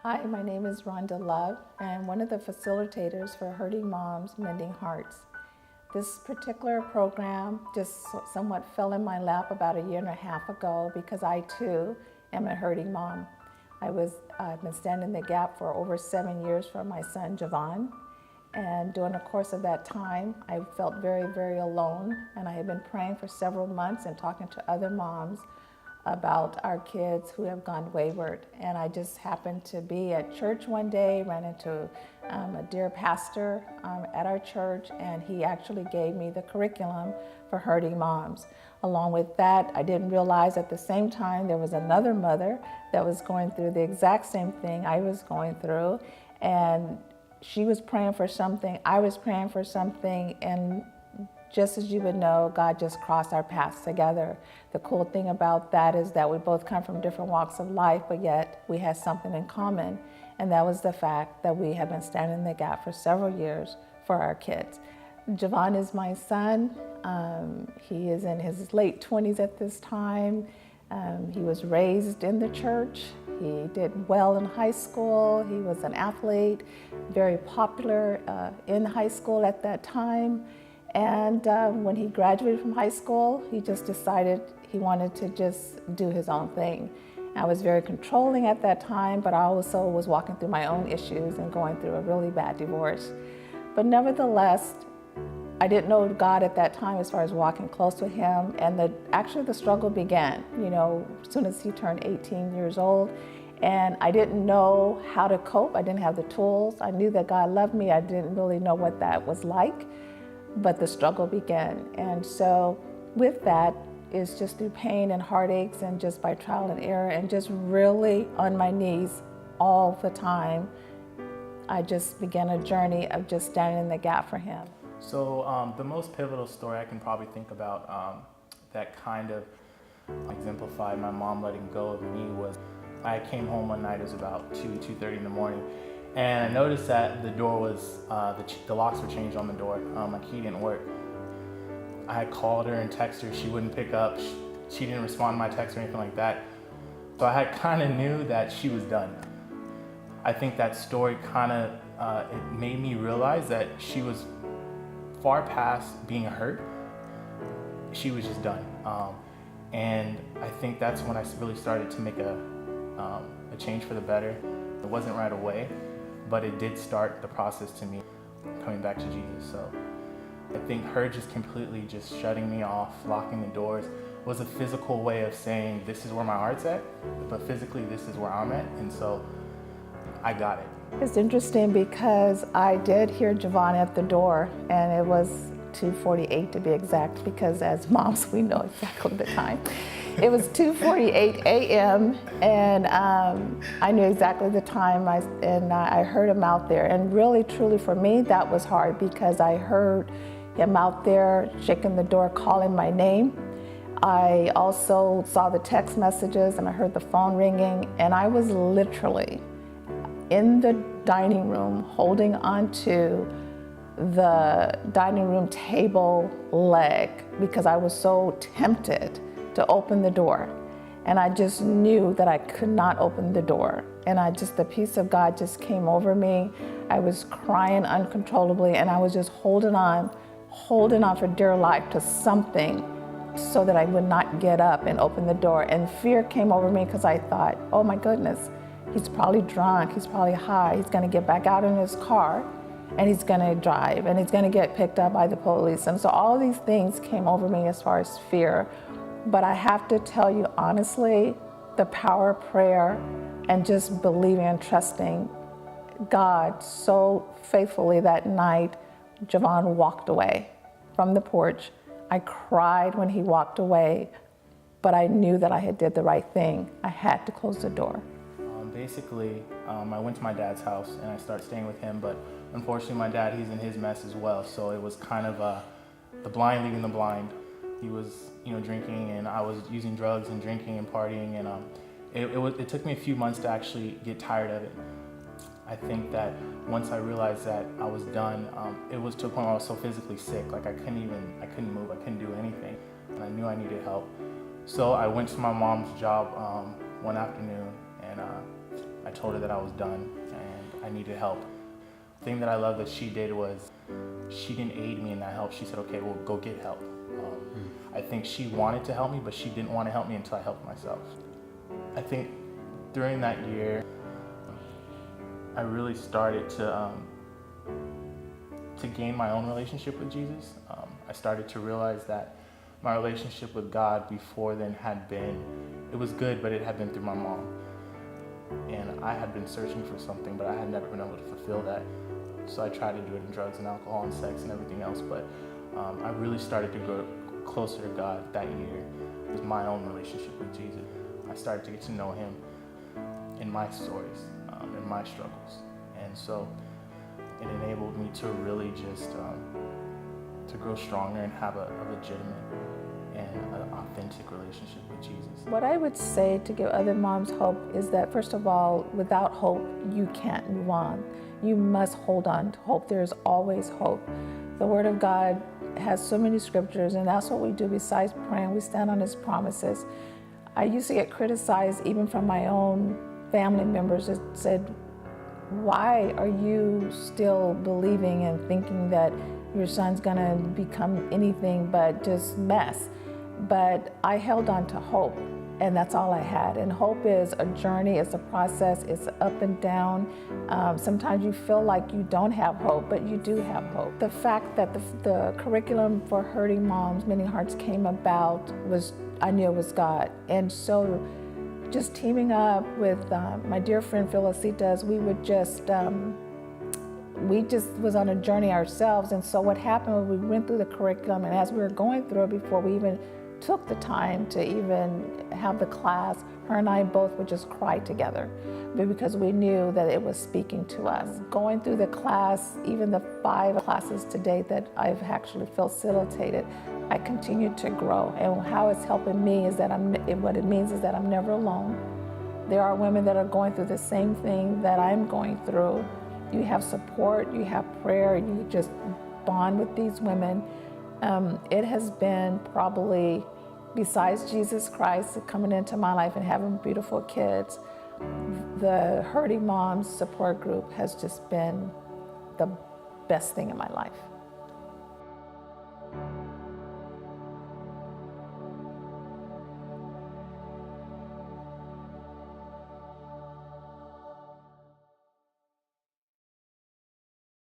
Hi, my name is Rhonda Love, and I'm one of the facilitators for Hurting Moms Mending Hearts. This particular program just somewhat fell in my lap about a year and a half ago because I too am a hurting mom. I've been standing the gap for over 7 years for my son Javon, and during the course of that time I felt very, very alone, and I had been praying for several months and talking to other moms about our kids who have gone wayward. And I just happened to be at church one day, ran into a dear pastor at our church, and he actually gave me the curriculum for hurting moms. Along with that, I didn't realize at the same time there was another mother that was going through the exact same thing I was going through, and she was praying for something, I was praying for something, and just as you would know, God just crossed our paths together. The cool thing about that is that we both come from different walks of life, but yet we had something in common, and that was the fact that we have been standing in the gap for several years for our kids. Javon is my son. He is in his late 20s at this time. He was raised in the church. He did well in high school. He was an athlete, very popular in high school at that time. And when he graduated from high school, he just decided he wanted to just do his own thing. I was very controlling at that time, but I also was walking through my own issues and going through a really bad divorce. But nevertheless, I didn't know God at that time as far as walking close with him, and actually the struggle began, as soon as he turned 18 years old. And I didn't know how to cope. I didn't have the tools. I knew that God loved me. I didn't really know what that was like. But the struggle began. And so with that is just through pain and heartaches and just by trial and error and just really on my knees all the time, I just began a journey of just standing in the gap for him. So the most pivotal story I can probably think about that kind of exemplified my mom letting go of me was I came home one night, it was about 2:30 in the morning, and I noticed that the door was, the locks were changed on the door. My key didn't work. I had called her and texted her, she wouldn't pick up. She didn't respond to my text or anything like that. So I had kind of knew that she was done. I think that story kind of, it made me realize that she was far past being hurt. She was just done. And I think that's when I really started to make a change for the better. It wasn't right away, but it did start the process to me coming back to Jesus. So I think her just completely just shutting me off, locking the doors, was a physical way of saying this is where my heart's at, but physically this is where I'm at, and so I got it. It's interesting because I did hear Javon at the door, and it was 2:48 to be exact, because as moms we know exactly the time. It was 2:48 a.m. and I knew exactly the time, I heard him out there. And really, truly for me, that was hard because I heard him out there shaking the door, calling my name. I also saw the text messages and I heard the phone ringing, and I was literally in the dining room holding onto the dining room table leg because I was so tempted to open the door. And I just knew that I could not open the door. And the peace of God just came over me. I was crying uncontrollably, and I was just holding on for dear life to something so that I would not get up and open the door. And fear came over me because I thought, oh my goodness, he's probably drunk, he's probably high, he's gonna get back out in his car and he's gonna drive and he's gonna get picked up by the police. And so all these things came over me as far as fear. But I have to tell you honestly, the power of prayer and just believing and trusting God so faithfully that night, Javon walked away from the porch. I cried when he walked away, but I knew that I had did the right thing. I had to close the door. Basically, I went to my dad's house and I started staying with him, but unfortunately my dad, he's in his mess as well, so it was kind of the blind leading the blind. He was, drinking, and I was using drugs and drinking and partying, and it took me a few months to actually get tired of it. I think that once I realized that I was done, it was to a point where I was so physically sick, like I couldn't move, I couldn't do anything, and I knew I needed help. So I went to my mom's job one afternoon, and I told told her that I was done and I needed help. The thing that I love that she did was she didn't aid me in that help. She said, okay, well, go get help. I think she wanted to help me, but she didn't want to help me until I helped myself. I think during that year, I really started to gain my own relationship with Jesus. I started to realize that my relationship with God before then it was good, but it had been through my mom. And I had been searching for something, but I had never been able to fulfill that. So I tried to do it in drugs and alcohol and sex and everything else, but I really started to grow closer to God that year with my own relationship with Jesus. I started to get to know him in my stories, in my struggles. And so it enabled me to really just to grow stronger and have a legitimate and an authentic relationship with Jesus. What I would say to give other moms hope is that, first of all, without hope, you can't move on. You must hold on to hope. There's always hope. The Word of God has so many scriptures, and that's what we do besides praying. We stand on his promises. I used to get criticized even from my own family members that said, why are you still believing and thinking that your son's gonna become anything but just mess? But I held on to hope, and that's all I had. And hope is a journey, it's a process, it's up and down. Sometimes you feel like you don't have hope, but you do have hope. The fact that the curriculum for Hurting Moms, Mending Hearts came about I knew it was God. And so just teaming up with my dear friend Felicitas, we just was on a journey ourselves. And so what happened was we went through the curriculum, and as we were going through it, before we even took the time to even have the class, her and I both would just cry together because we knew that it was speaking to us. Going through the class, even the 5 classes to date that I've actually facilitated, I continue to grow. And how it's helping me is that what it means is that I'm never alone. There are women that are going through the same thing that I'm going through. You have support, you have prayer, you just bond with these women. It has been probably, besides Jesus Christ coming into my life and having beautiful kids, the Hurting Moms support group has just been the best thing in my life.